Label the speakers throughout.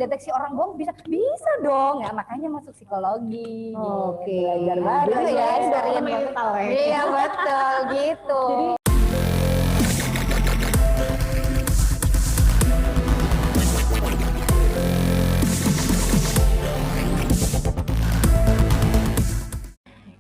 Speaker 1: mendeteksi orang bohong bisa dong. Ya makanya masuk psikologi.
Speaker 2: Oke,
Speaker 1: Belajar baru ya dari
Speaker 2: mental ya.
Speaker 1: Iya betul gitu.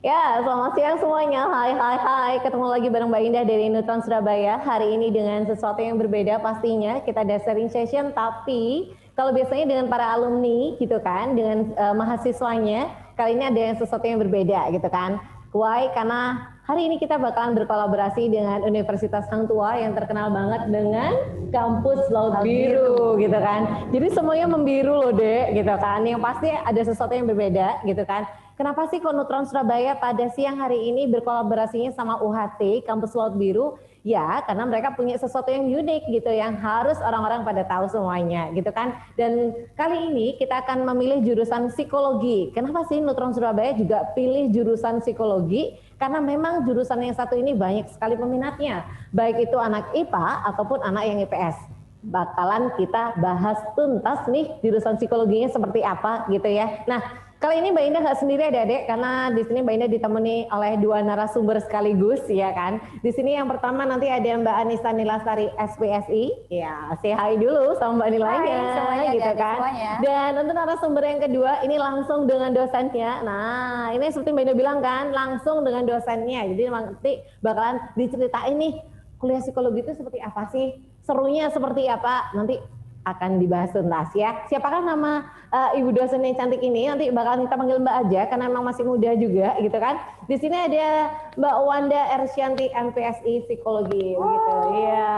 Speaker 2: Ya, selamat siang semuanya. Hai. Ketemu lagi bareng Mbak Indah dari Nutron Surabaya. Hari ini dengan sesuatu yang berbeda pastinya. Kita ada sharing session, tapi kalau biasanya dengan para alumni gitu kan, dengan mahasiswanya, kali ini ada yang sesuatu yang berbeda gitu kan. Why? Karena hari ini kita bakalan berkolaborasi dengan Universitas Hang Tuah yang terkenal banget dengan kampus Laut Biru gitu kan. Jadi semuanya membiru loh Dek gitu kan. Yang pasti ada sesuatu yang berbeda gitu kan. Kenapa sih kok Nutron Surabaya pada siang hari ini berkolaborasinya sama UHT Kampus Laut Biru? Ya, karena mereka punya sesuatu yang unik gitu yang harus orang-orang pada tahu semuanya gitu kan. Dan kali ini kita akan memilih jurusan psikologi. Kenapa sih Nutron Surabaya juga pilih jurusan psikologi? Karena memang jurusan yang satu ini banyak sekali peminatnya. Baik itu anak IPA ataupun anak yang IPS. Bakalan kita bahas tuntas nih jurusan psikologinya seperti apa gitu ya. Nah, kali ini Mbak Indah nggak sendiri adik-adik, karena di sini Mbak Indah ditemani oleh dua narasumber sekaligus ya kan. Di sini yang pertama nanti ada Mbak Anissa Nilasari SPSI. Ya, say hi dulu sama Mbak Nilanya
Speaker 1: semuanya,
Speaker 2: gitu kan.
Speaker 1: Semuanya.
Speaker 2: Dan untuk narasumber yang kedua ini langsung dengan dosennya. Nah, ini seperti Mbak Indah bilang kan, langsung dengan dosennya. Jadi nanti bakalan diceritain nih kuliah psikologi itu seperti apa sih? Serunya seperti apa? Nanti akan dibahas tuntas ya. Siapakah nama ibu dosen yang cantik ini? Nanti bakalan kita panggil Mbak aja karena memang masih muda juga gitu kan. Di sini ada Mbak Wanda Ersyanti MPSI Psikologi begitu. Iya,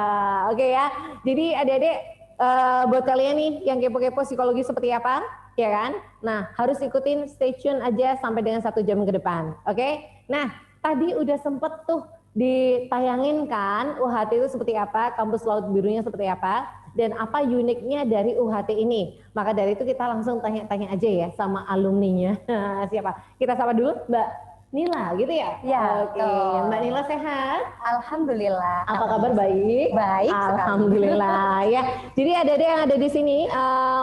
Speaker 2: oke ya. Jadi adik-adik buat kalian nih yang kepo-kepo psikologi seperti apa, ya kan? Nah, harus ikutin stay tune aja sampai dengan 1 jam ke depan. Oke? Nah, tadi udah sempet tuh ditayangin kan UHT itu seperti apa, kampus Laut Birunya seperti apa, dan apa uniknya dari UHT ini. Maka dari itu kita langsung tanya-tanya aja ya sama alumninya. Siapa? Kita sapa dulu Mbak Nila gitu ya?
Speaker 1: Ya.
Speaker 2: Oke, Mbak Nila sehat?
Speaker 1: Alhamdulillah.
Speaker 2: Apa kabar? Baik?
Speaker 1: Baik.
Speaker 2: Alhamdulillah ya. Jadi ada yang ada di sini,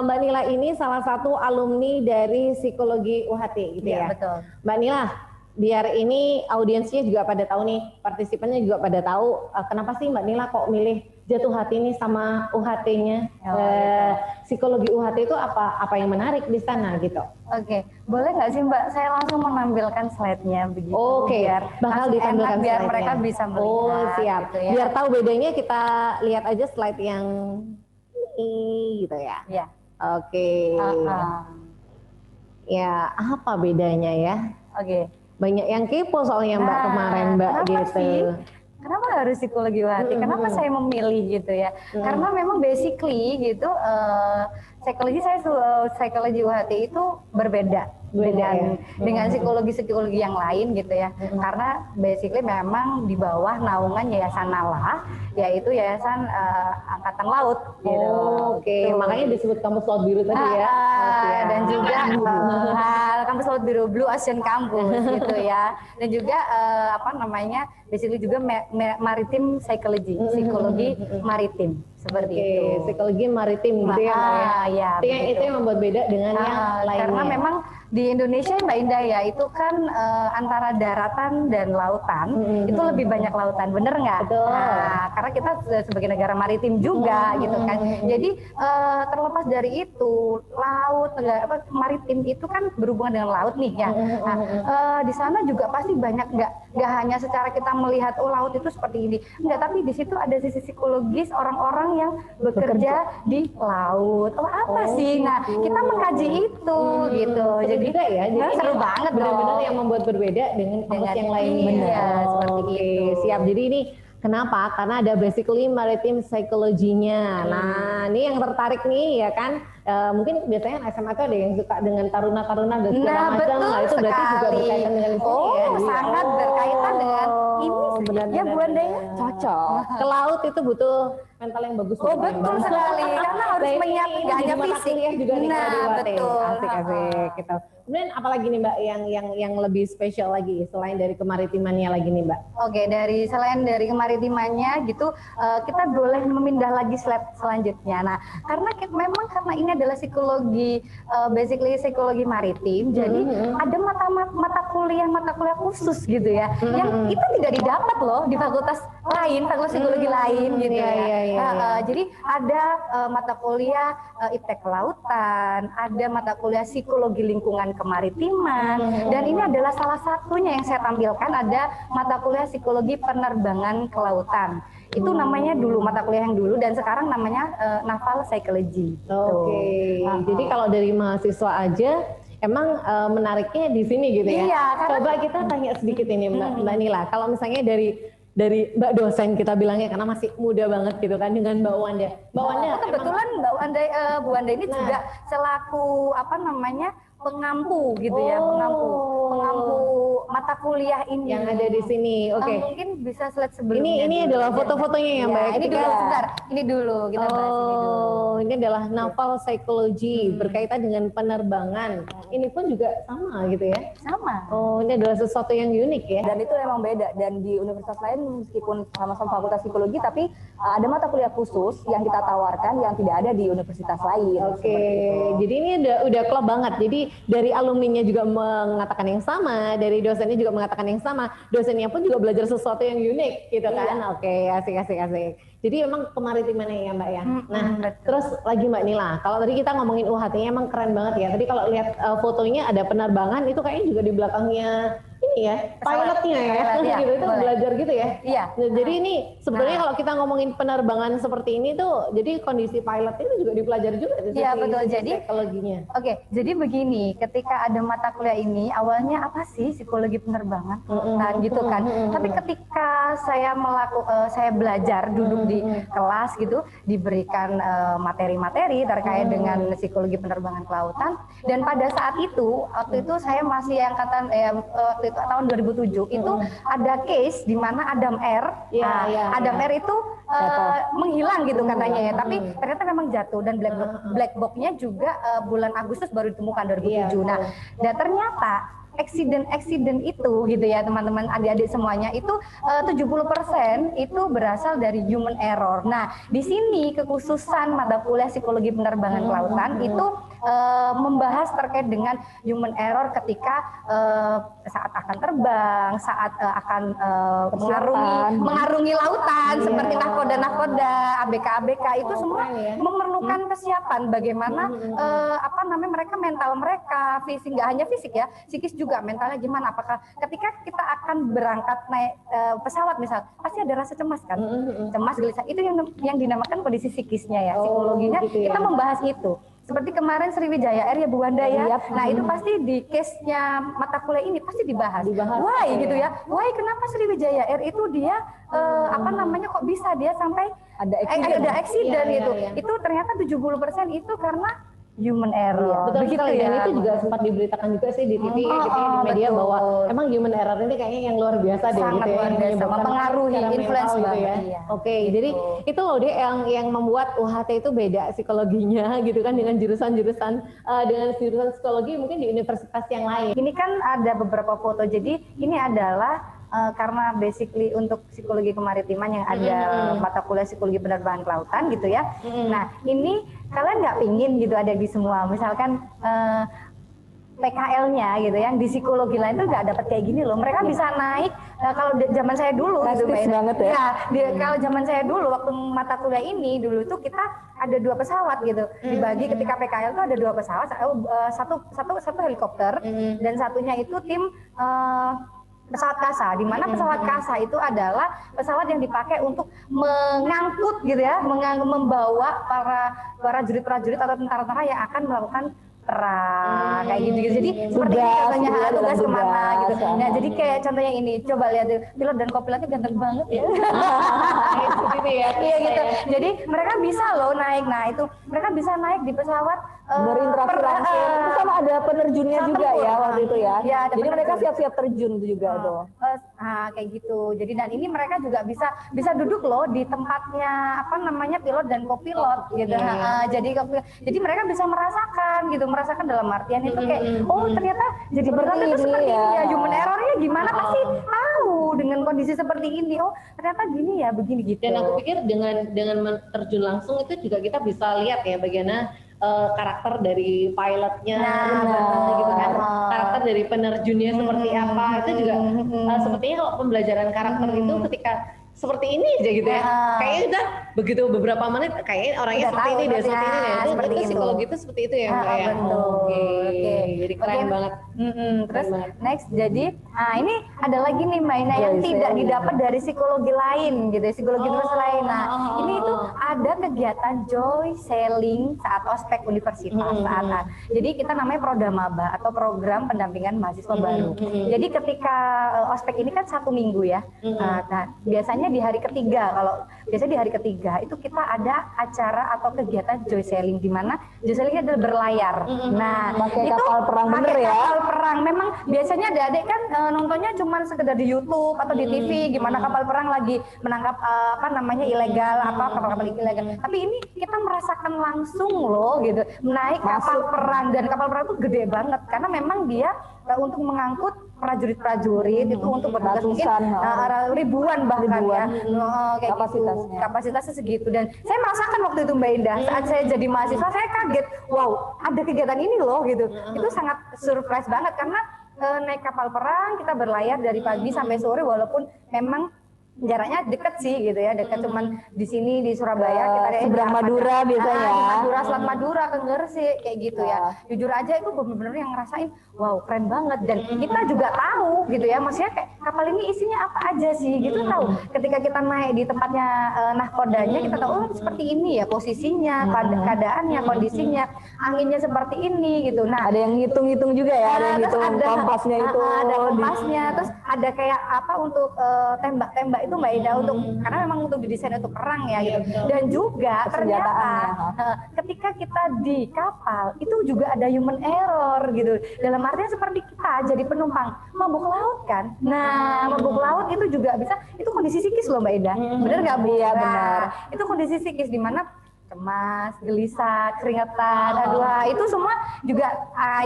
Speaker 2: Mbak Nila ini salah satu alumni dari psikologi UHT gitu ya?
Speaker 1: Betul.
Speaker 2: Mbak Nila, biar ini audiensnya juga pada tahu nih, partisipannya juga pada tahu kenapa sih Mbak Nila kok milih jatuh hati nih sama UHT-nya. Psikologi UHT itu apa yang menarik di sana gitu?
Speaker 1: Oke, boleh nggak sih Mbak saya langsung menampilkan slide-nya begitu?
Speaker 2: Oke, bakal ditampilkan
Speaker 1: biar
Speaker 2: slide-nya.
Speaker 1: mereka bisa melihat.
Speaker 2: Oh siap,
Speaker 1: gitu ya.
Speaker 2: Biar tahu bedanya kita lihat aja slide yang ini gitu ya.
Speaker 1: Iya.
Speaker 2: Oke. Ya, apa bedanya ya?
Speaker 1: Oke.
Speaker 2: Banyak yang kepo soalnya Mbak kemarin Mbak gitu.
Speaker 1: Sih? Kenapa harus psikologi UHT? Kenapa saya memilih gitu ya? Karena memang basically gitu psikologi UHT itu berbeda dengan psikologi yang lain gitu ya. Karena basically memang di bawah naungan Yayasan Nala, yaitu Yayasan Angkatan Laut gitu.
Speaker 2: Oke, makanya disebut kampus Laut Biru tadi ya.
Speaker 1: Dan juga kampus Laut Biru Blue Ocean Campus gitu ya. Dan juga basically juga maritim psikologi maritim seperti itu.
Speaker 2: Psikologi maritim gitu ya Mbak ya. Itu yang membuat beda dengan yang lainnya.
Speaker 1: Karena memang di Indonesia Mbak Indah ya, itu kan antara daratan dan lautan itu lebih banyak lautan, bener nggak?
Speaker 2: Betul.
Speaker 1: Nah, karena kita sebagai negara maritim juga gitu kan. Jadi terlepas dari itu, laut, maritim itu kan berhubungan dengan laut nih ya. Nah, di sana juga pasti banyak nggak hanya secara kita melihat laut itu seperti ini, enggak, tapi di situ ada sisi psikologis orang-orang yang bekerja di laut. Apa sih? Nah, kita mengkaji itu gitu. Jadi
Speaker 2: juga ya, jadi
Speaker 1: seru banget
Speaker 2: benar-benar yang membuat berbeda dengan kampus yang lainnya.
Speaker 1: Seperti itu.
Speaker 2: Siap. Jadi ini kenapa? Karena ada basically maritim psychology-nya. Nah, ini yang tertarik nih ya kan. Mungkin biasanya SMA itu ada yang suka dengan taruna-taruna dan segala macam. Nah, itu berarti juga berkaitan dengan itu ya.
Speaker 1: Sangat berkaitan dengan ini
Speaker 2: benar.
Speaker 1: Ya Bu Anda ya.
Speaker 3: Cocok.
Speaker 2: Ke laut itu butuh mental yang bagus.
Speaker 1: Oh betul sekali, karena harus menyiapkan gak hanya fisik.
Speaker 2: Juga nih
Speaker 1: Nah betul.
Speaker 2: asik gitu. Kemudian apalagi nih Mbak yang lebih spesial lagi selain dari kemaritimannya lagi nih Mbak?
Speaker 1: Oke, selain dari kemaritimannya gitu, kita boleh memindah lagi slide selanjutnya. Nah, memang karena ini adalah psikologi, basically psikologi maritim, jadi ada mata kuliah khusus gitu ya, yang itu tidak didapat loh di fakultas psikologi lain gitu ya. Jadi ada mata kuliah iptek kelautan, ada mata kuliah psikologi lingkungan kemaritiman, dan ini adalah salah satunya yang saya tampilkan, ada mata kuliah psikologi penerbangan kelautan. Itu namanya dulu mata kuliah yang dulu, dan sekarang namanya naval psychology.
Speaker 2: Oke. Jadi kalau dari mahasiswa aja emang menariknya di sini gitu ya.
Speaker 1: Iya,
Speaker 2: Coba kita tanya sedikit ini Mbak Nila. Kalau misalnya dari Mbak dosen kita bilangnya, karena masih muda banget gitu kan, dengan Mbak Wanda. Mbak Wanda
Speaker 1: kebetulan Bu Wanda ini juga selaku pengampu gitu ya, pengampu mata kuliah ini
Speaker 2: yang ada di sini. Oke.
Speaker 1: Mungkin bisa slide sebelumnya.
Speaker 2: Ini adalah foto-fotonya ya Mbak.
Speaker 1: Ini dulu sebentar. Ini dulu kita bahas ini dulu.
Speaker 2: Ini adalah naval psychology berkaitan dengan penerbangan. Ini pun juga sama gitu ya.
Speaker 1: Sama.
Speaker 2: Oh, ini adalah sesuatu yang unik ya.
Speaker 3: Dan itu emang beda, dan di universitas lain meskipun sama-sama fakultas psikologi, tapi ada mata kuliah khusus yang kita tawarkan yang tidak ada di universitas lain.
Speaker 2: Oke, jadi ini udah klop banget. Jadi dari alumninya juga mengatakan yang sama, dari dosennya juga mengatakan yang sama, dosennya pun juga belajar sesuatu yang unik gitu kan. Oke, asik. Jadi emang kemaritimannya ya Mbak ya. Nah, terus lagi Mbak Nila, kalau tadi kita ngomongin UHT-nya emang keren banget ya. Tadi kalau lihat fotonya ada penerbangan, itu kayaknya juga di belakangnya ini ya, pilotnya ya, gitu, itu belajar gitu ya.
Speaker 1: Iya.
Speaker 2: Nah, jadi ini sebenarnya kalau kita ngomongin penerbangan seperti ini tuh, jadi kondisi pilot itu juga dipelajari juga.
Speaker 1: Iya betul. Jadi
Speaker 2: psikologinya.
Speaker 1: Oke, jadi begini, ketika ada mata kuliah ini, awalnya apa sih psikologi penerbangan? Nah gitu kan. Tapi ketika saya belajar, duduk di kelas gitu, diberikan materi-materi terkait dengan psikologi penerbangan kelautan, dan pada saat itu, waktu itu saya masih angkatan waktu itu tahun 2007 itu ada case di mana Adam Air. Adam Air itu menghilang gitu katanya ya, tapi ternyata memang jatuh, dan black box-nya juga bulan Agustus baru ditemukan 2007. Nah, dan ternyata eksiden itu gitu ya teman-teman, adik-adik semuanya itu 70% itu berasal dari human error. Nah, di sini kekhususan mata kuliah psikologi penerbangan kelautan itu membahas terkait dengan human error ketika saat akan terbang, saat akan mengarungi lautan seperti nahkoda, ABK itu semua memerlukan kesiapan bagaimana mereka mental mereka, fisik, nggak hanya fisik ya, psikis juga, mentalnya gimana, apakah ketika kita akan berangkat naik pesawat misal, pasti ada rasa cemas kan, cemas, gelisah, itu yang dinamakan kondisi psikisnya ya, psikologinya gitu ya. Kita membahas itu. Seperti kemarin Sriwijaya Air ya Bu Wanda ya. Nah itu pasti di case-nya mata kuliah ini pasti dibahas. Why gitu ya? Why kenapa Sriwijaya Air itu dia kok bisa dia sampai ada accident gitu. Itu ternyata 70% itu karena human error.
Speaker 2: Betul
Speaker 1: begitu
Speaker 2: sekali,
Speaker 1: ya.
Speaker 2: dan itu juga sempat diberitakan juga sih di TV, gitu ya, di media,
Speaker 1: betul.
Speaker 2: bahwa emang human error ini kayaknya yang luar biasa deh,
Speaker 1: Sangat
Speaker 2: gitu ya,
Speaker 1: luar biasa, mempengaruhi, influence
Speaker 2: gitu
Speaker 1: banget,
Speaker 2: ya.
Speaker 1: iya.
Speaker 2: Oke, jadi itu loh deh yang membuat UHT itu beda psikologinya gitu kan dengan jurusan-jurusan psikologi mungkin di universitas yang lain.
Speaker 1: Ini kan ada beberapa foto, jadi ini adalah karena basically untuk psikologi kemaritiman yang ada mata kuliah psikologi penerbangan kelautan gitu ya. Nah ini kalian nggak pingin gitu ada di semua, misalkan PKL-nya gitu yang di psikologi lain tuh nggak dapat kayak gini loh. Mereka bisa naik kalau zaman saya dulu gitu
Speaker 3: banget ya.
Speaker 1: Kalau zaman saya dulu waktu mata kuliah ini dulu tuh kita ada 2 pesawat gitu. Dibagi ketika PKL tuh ada 2 pesawat, satu helikopter dan satunya itu tim pesawat kasa, di mana pesawat kasa itu adalah pesawat yang dipakai untuk mengangkut gitu ya, membawa para prajurit-prajurit atau tentara-tentara yang akan melakukan perang kayak gitu. Jadi seperti ini
Speaker 3: Tugas,
Speaker 1: contohnya
Speaker 3: gitu ya,
Speaker 1: tugas
Speaker 3: dalam
Speaker 1: kemana
Speaker 3: tugas.
Speaker 1: gitu. Nah jadi kayak contohnya ini, coba lihat tuh, pilot dan kopilotnya ganteng banget ya.
Speaker 2: Seperti ya.
Speaker 1: Iya gitu. Jadi mereka bisa loh naik. Nah itu mereka bisa naik di pesawat
Speaker 3: Berinteraksi langsung. Itu sama ada penerjunnya
Speaker 1: pesawat
Speaker 3: juga
Speaker 1: tempur.
Speaker 3: ya waktu itu ya.
Speaker 1: Iya, ada
Speaker 3: Jadi mereka
Speaker 1: penerjun.
Speaker 3: siap-siap terjun juga tuh.
Speaker 1: Kayak gitu. Jadi dan ini mereka juga bisa duduk loh di tempatnya apa namanya pilot dan kopilot gitu. Jadi mereka bisa merasakan dalam artian itu kayak oh ternyata jadi pilot itu seperti ini ya. Human errornya gimana pasti tahu dengan kondisi seperti ini. Oh ternyata gini ya begini gitu.
Speaker 2: Dan aku pikir dengan terjun langsung itu juga kita bisa lihat ya bagaimana karakter dari pilotnya, gitu kan, karakter dari penerjunnya seperti apa, itu juga sepertinya kalau pembelajaran karakter itu ketika seperti ini aja gitu ya, kayaknya udah begitu beberapa menit kayaknya orangnya
Speaker 1: Udah
Speaker 2: seperti
Speaker 1: tahu,
Speaker 2: ini deh, seperti ini deh,
Speaker 1: seperti
Speaker 2: itu
Speaker 1: itu.
Speaker 2: psikologi itu seperti itu ya Mbak ya.
Speaker 1: Betul.
Speaker 2: Oke. Jadi keren
Speaker 1: Oke.
Speaker 2: banget.
Speaker 1: Terus
Speaker 2: Keren banget.
Speaker 1: next jadi ini ada lagi nih Mbak Ina yang tidak didapat dari psikologi lain gitu ya, psikologi terus lain. Nah ini itu ada kegiatan joy selling saat ospek universitas jadi kita namanya Prodamaba atau program pendampingan mahasiswa baru. Jadi ketika ospek ini kan 1 minggu ya. Nah biasanya di hari ketiga, biasanya di hari ketiga itu kita ada acara atau kegiatan joy selling, di mana joy selling adalah berlayar. Nah
Speaker 3: Pakai
Speaker 1: itu
Speaker 3: kapal perang bener
Speaker 1: pakai
Speaker 3: ya.
Speaker 1: kapal perang. Memang biasanya adik-adik kan nontonnya cuma sekedar di YouTube atau di TV gimana kapal perang lagi menangkap ilegal kapal-kapal ilegal. Tapi ini kita merasakan langsung loh gitu, naik kapal perang, dan kapal perang itu gede banget karena memang dia untuk mengangkut prajurit-prajurit itu untuk bertugas mungkin ribuan bahkan ya kayak
Speaker 3: kapasitasnya.
Speaker 1: gitu. Kapasitasnya segitu. Dan saya merasakan waktu itu Mbak Indah saat saya jadi mahasiswa, saya kaget, wow ada kegiatan ini loh gitu. Itu sangat surprise banget karena naik kapal perang kita berlayar dari pagi sampai sore, walaupun memang jaraknya deket sih gitu ya, deket cuman di sini di Surabaya kita ada
Speaker 3: seberang Madura biasanya.
Speaker 1: di Madura, Selat Madura ke Gresik kayak gitu ya. Jujur aja itu benar-benar yang ngerasain wow keren banget, dan kita juga tahu gitu ya, maksudnya kayak kapal ini isinya apa aja sih gitu, tahu ketika kita naik di tempatnya nahkodanya kita tahu oh seperti ini ya posisinya, keadaannya, kondisinya, anginnya seperti ini gitu. Nah
Speaker 3: Ada yang ngitung-ngitung juga ya, ada yang
Speaker 1: terus
Speaker 3: ngitung kompasnya itu.
Speaker 1: ada kompasnya, terus ada kayak apa untuk tembak-tembak itu Mbak Ida, untuk karena memang untuk didesain untuk perang ya gitu. Dan juga ternyata ketika kita di kapal itu juga ada human error gitu. Dalam artian seperti kita jadi penumpang mabuk laut kan. Nah, mabuk laut itu juga bisa, itu kondisi psikis loh Mbak Ida. Bener nggak Bu?
Speaker 3: Iya,
Speaker 1: Nah,
Speaker 3: benar.
Speaker 1: itu kondisi psikis di mana cemas, gelisah, keringetan, itu semua juga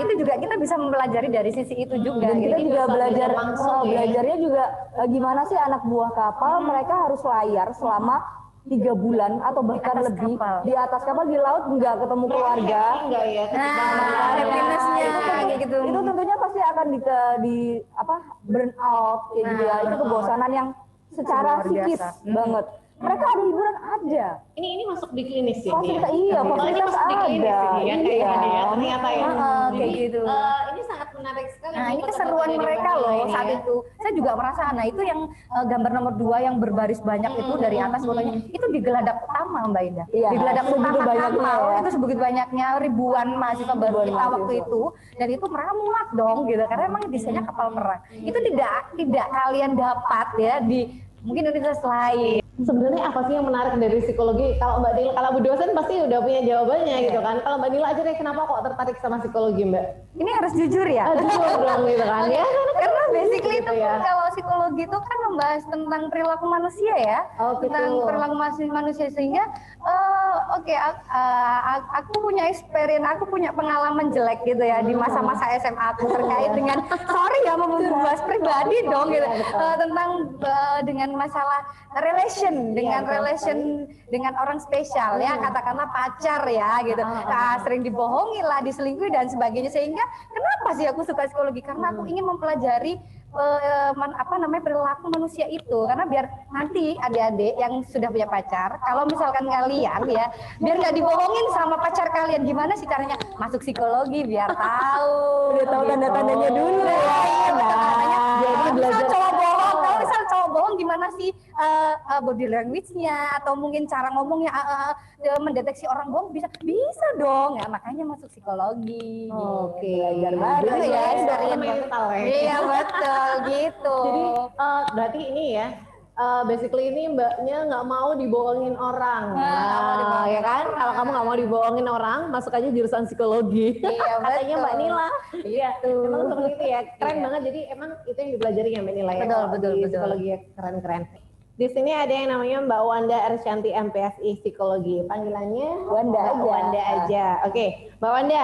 Speaker 1: itu juga kita bisa mempelajari dari sisi itu juga.
Speaker 3: Dan kita
Speaker 1: gitu.
Speaker 3: juga belajar
Speaker 2: langsung ya.
Speaker 3: belajarnya juga gimana sih anak buah kapal mereka harus layar selama 3 bulan atau bahkan
Speaker 1: atas
Speaker 3: lebih
Speaker 1: kapal.
Speaker 3: di atas kapal, di laut nggak ketemu keluarga.
Speaker 2: Enggak ya.
Speaker 1: Happiness-nya kayak gitu.
Speaker 3: Itu tentunya pasti akan di burn out kayak gitu ya. Itu kebosanan yang secara
Speaker 1: Luar
Speaker 3: psikis
Speaker 1: biasa.
Speaker 3: banget. Mereka ada hiburan ada.
Speaker 2: Ini masuk di klinis sih.
Speaker 3: Fasilitas iya,
Speaker 2: Oh, ini
Speaker 3: fasilitas
Speaker 2: masuk di klinis
Speaker 3: ada.
Speaker 2: ini ya, kayak gini ya, ternyata ya.
Speaker 1: kayak
Speaker 2: Jadi,
Speaker 1: gitu.
Speaker 2: Ini sangat menarik sekali.
Speaker 1: Nah, ini
Speaker 2: untuk
Speaker 1: keseruan
Speaker 2: teman-teman
Speaker 1: mereka
Speaker 2: dari
Speaker 1: loh
Speaker 2: Bangladesh
Speaker 1: saat
Speaker 2: ya.
Speaker 1: itu. Saya juga merasa, nah itu yang gambar nomor 2 yang berbaris banyak itu dari atas fotonya, itu di geladak utama Mbak Indah.
Speaker 3: Iya,
Speaker 1: Di geladak
Speaker 3: sebegitu
Speaker 1: utama
Speaker 3: banyaknya
Speaker 1: kapal,
Speaker 3: ya.
Speaker 1: itu sebegitu banyaknya ribuan mahasiswa baru
Speaker 3: Ribuan
Speaker 1: kita waktu
Speaker 3: mahasiswa.
Speaker 1: itu, dan itu mereka muat dong gitu, karena emang desainnya kapal perang. Itu tidak kalian dapat ya di mungkin universitas lain.
Speaker 2: Sebenarnya apa sih yang menarik dari psikologi? Kalau Mbak Nila, kalau Bu dosen pasti udah punya jawabannya gitu kan. Kalau Mbak Nila aja deh, kenapa kok tertarik sama psikologi Mbak?
Speaker 1: Ini harus jujur ya.
Speaker 2: Jujur dong gitu kan ya.
Speaker 1: Karena basically
Speaker 2: Gitu
Speaker 1: itu
Speaker 2: ya.
Speaker 1: kalau psikologi itu kan membahas tentang perilaku manusia ya,
Speaker 2: Oh, gitu.
Speaker 1: tentang perilaku manusia, sehingga aku punya experience, aku punya pengalaman jelek gitu ya di masa-masa SMA aku terkait dengan sorry ya membahas pribadi dong gitu, tentang dengan masalah relation dengan orang spesial ya, katakanlah pacar ya gitu. Sering dibohongi lah, diselingkuhi dan sebagainya, sehingga kenapa sih aku suka psikologi, karena aku ingin mempelajari perilaku manusia itu, karena biar nanti adik-adik yang sudah punya pacar, kalau misalkan kalian ya, biar nggak dibohongin sama pacar kalian, gimana sih caranya masuk psikologi biar tahu.
Speaker 3: Udah tahu tanda-tandanya dulu ya.
Speaker 1: Nah,
Speaker 3: Jadi
Speaker 1: kalau misal
Speaker 3: belajar
Speaker 1: cowok bohong, kalau misal cowok bohong orang gimana sih body language-nya atau mungkin cara ngomongnya mendeteksi orang bohong bisa dong ya, makanya masuk psikologi.
Speaker 2: Oke,
Speaker 1: Belajar baru ya dari
Speaker 2: mental ya.
Speaker 1: Iya betul gitu.
Speaker 2: Jadi berarti ini ya, basically ini mbaknya nggak mau dibohongin orang.
Speaker 1: Nggak mau dibohongin
Speaker 2: Ya kan?
Speaker 1: orang.
Speaker 2: Kalau kamu nggak mau dibohongin orang, masuk aja jurusan psikologi.
Speaker 1: Iya,
Speaker 2: Katanya
Speaker 1: betul.
Speaker 2: Mbak Nila. Iya,
Speaker 1: Gitu.
Speaker 2: emang seperti itu ya. Keren
Speaker 1: Iya.
Speaker 2: banget. Jadi emang itu yang dipelajari ya Mbak Nila ya.
Speaker 1: Betul,
Speaker 2: Kalau
Speaker 1: betul,
Speaker 2: di
Speaker 1: betul.
Speaker 2: Psikologi ya keren-keren. Di sini ada yang namanya Mbak Wanda Ersyanti MPSI Psikologi. Panggilannya
Speaker 3: Wanda
Speaker 2: Mbak
Speaker 3: aja.
Speaker 2: Wanda aja. Oke, Mbak Wanda.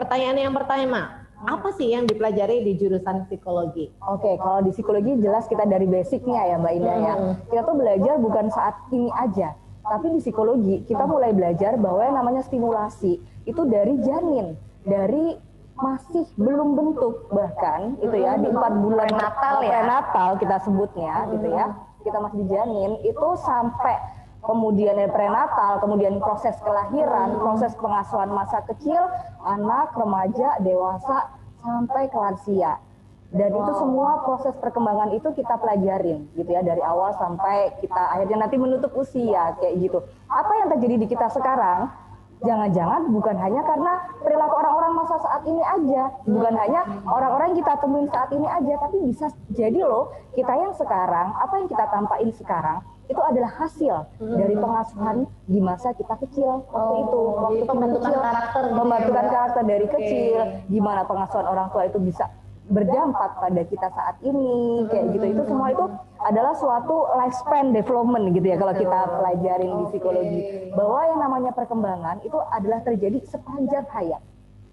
Speaker 2: Pertanyaan yang pertama. Apa sih yang dipelajari di jurusan psikologi?
Speaker 3: Oke, kalau di psikologi jelas kita dari basicnya ya Mbak Indah ya. Kita tuh belajar bukan saat ini aja, tapi di psikologi kita mulai belajar bahwa yang namanya stimulasi itu dari janin, dari masih belum bentuk bahkan itu ya di 4 bulan
Speaker 1: Prenatal ya.
Speaker 3: prenatal kita sebutnya gitu ya. Kita masih di janin itu sampai kemudian prenatal, kemudian proses kelahiran, proses pengasuhan masa kecil, anak, remaja, dewasa, sampai ke lansia. Dan itu semua proses perkembangan itu kita pelajarin gitu ya dari awal sampai kita akhirnya nanti menutup usia kayak gitu. Apa yang terjadi di kita sekarang? Jangan-jangan bukan hanya karena perilaku orang-orang masa saat ini aja, bukan hanya orang-orang yang kita temuin saat ini aja, tapi bisa jadi loh kita yang sekarang, apa yang kita tampakin sekarang itu adalah hasil dari pengasuhan di masa kita kecil waktu itu, waktu kita
Speaker 2: pembentukan
Speaker 3: kecil,
Speaker 2: karakter gitu ya,
Speaker 3: pembentukan
Speaker 2: Mbak?
Speaker 3: karakter dari
Speaker 2: Oke.
Speaker 3: kecil, gimana pengasuhan orang tua itu bisa berdampak pada kita saat ini, kayak gitu. Itu semua itu adalah suatu lifespan development gitu ya kalau kita pelajarin di psikologi, bahwa yang namanya perkembangan itu adalah terjadi sepanjang hayat,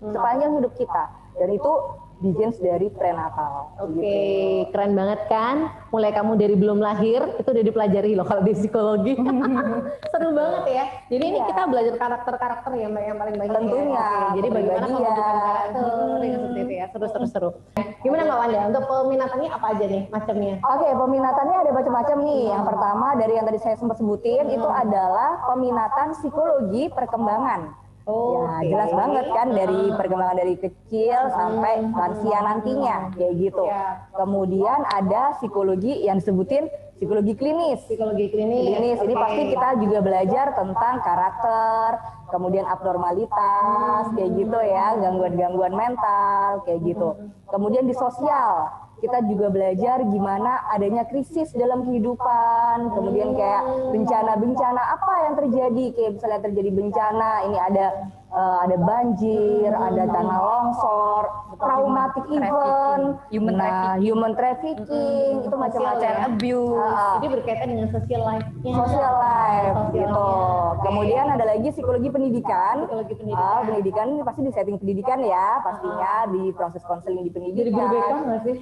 Speaker 3: sepanjang hidup kita, dan itu begins dari prenatal.
Speaker 2: Oke,
Speaker 3: Gitu.
Speaker 2: keren banget kan? Mulai kamu dari belum lahir itu udah dipelajari loh kalau di psikologi. Seru banget ya. Jadi ini
Speaker 3: Iya.
Speaker 2: kita belajar karakter-karakter ya Mbak yang paling banyak.
Speaker 3: Tentunya,
Speaker 2: Ya? Oke, jadi bagaimana
Speaker 3: kepribadian.
Speaker 2: pembentukan karakter yang seperti itu ya. Seru. Gimana Mbak Wanda? Untuk peminatannya apa aja nih macamnya?
Speaker 3: Oke, peminatannya ada macam-macam nih. Yang pertama dari yang tadi saya sempat sebutin itu adalah peminatan psikologi perkembangan.
Speaker 2: Oke.
Speaker 3: Ya, jelas banget kan dari perkembangan dari kecil sampai lansia nantinya, kayak gitu.
Speaker 2: Ya.
Speaker 3: Kemudian ada psikologi yang disebutin psikologi klinis.
Speaker 2: Psikologi klinis.
Speaker 3: Klinis ini
Speaker 2: Oke.
Speaker 3: pasti kita juga belajar tentang karakter, kemudian abnormalitas, kayak gitu ya, gangguan-gangguan mental, kayak gitu. Kemudian di sosial, kita juga belajar gimana adanya krisis dalam kehidupan, kemudian kayak bencana-bencana apa yang terjadi, kayak misalnya terjadi bencana, ini ada banjir, ada tanah longsor, traumatic event, human trafficking, itu macam-macam.
Speaker 1: Child abuse.
Speaker 2: Jadi berkaitan dengan social life-nya.
Speaker 3: Social life
Speaker 2: Sosialnya.
Speaker 3: gitu. Kemudian ada lagi psikologi pendidikan.
Speaker 2: Psikologi pendidikan.
Speaker 3: Pendidikan ini pasti di setting pendidikan ya, pastinya di proses konseling di pendidikan.
Speaker 2: Jadi guru BK nggak sih?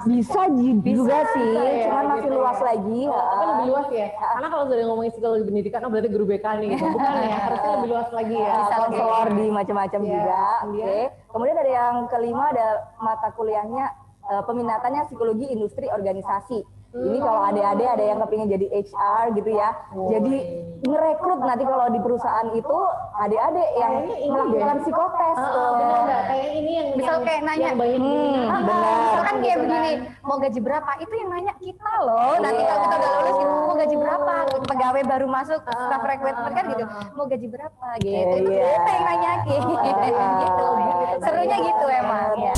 Speaker 3: Bisa juga sih,
Speaker 2: ya,
Speaker 3: cuman masih
Speaker 2: gitu
Speaker 3: luas
Speaker 2: ya.
Speaker 3: lagi.
Speaker 2: Tapi lebih luas ya. Karena kalau sudah ngomongin psikologi pendidikan, oh berarti guru BK nih gitu. Bukan ya, harusnya lebih luas lagi ya.
Speaker 3: Konselor di macam-macam
Speaker 2: Ya,
Speaker 3: juga.
Speaker 2: kemudian?
Speaker 3: Oke. Kemudian ada yang kelima, ada mata kuliahnya peminatannya psikologi industri organisasi. Ini kalau adik-adik ada yang kepingin jadi HR gitu ya. Jadi ngerekrut nanti kalau di perusahaan itu adik-adik yang
Speaker 2: Kayaknya ini
Speaker 3: melakukan
Speaker 2: deh.
Speaker 3: psikotes.
Speaker 2: Benar nggak? Kayak ini yang
Speaker 1: Misal
Speaker 2: yang-
Speaker 1: kayak nanya,
Speaker 2: yang banyak
Speaker 3: benar.
Speaker 1: Misalkan kayak
Speaker 2: Gitu
Speaker 1: begini,
Speaker 2: kan.
Speaker 1: mau gaji berapa? Itu yang nanya kita loh. Nanti
Speaker 3: Iya.
Speaker 1: kalau kita udah lulus gitu, mau gaji berapa? Pegawai baru masuk, staff recruitment kan gitu. Mau gaji berapa gitu. Itu
Speaker 3: Iya.
Speaker 1: kita yang nanya gitu. Serunya gitu emang. Ya.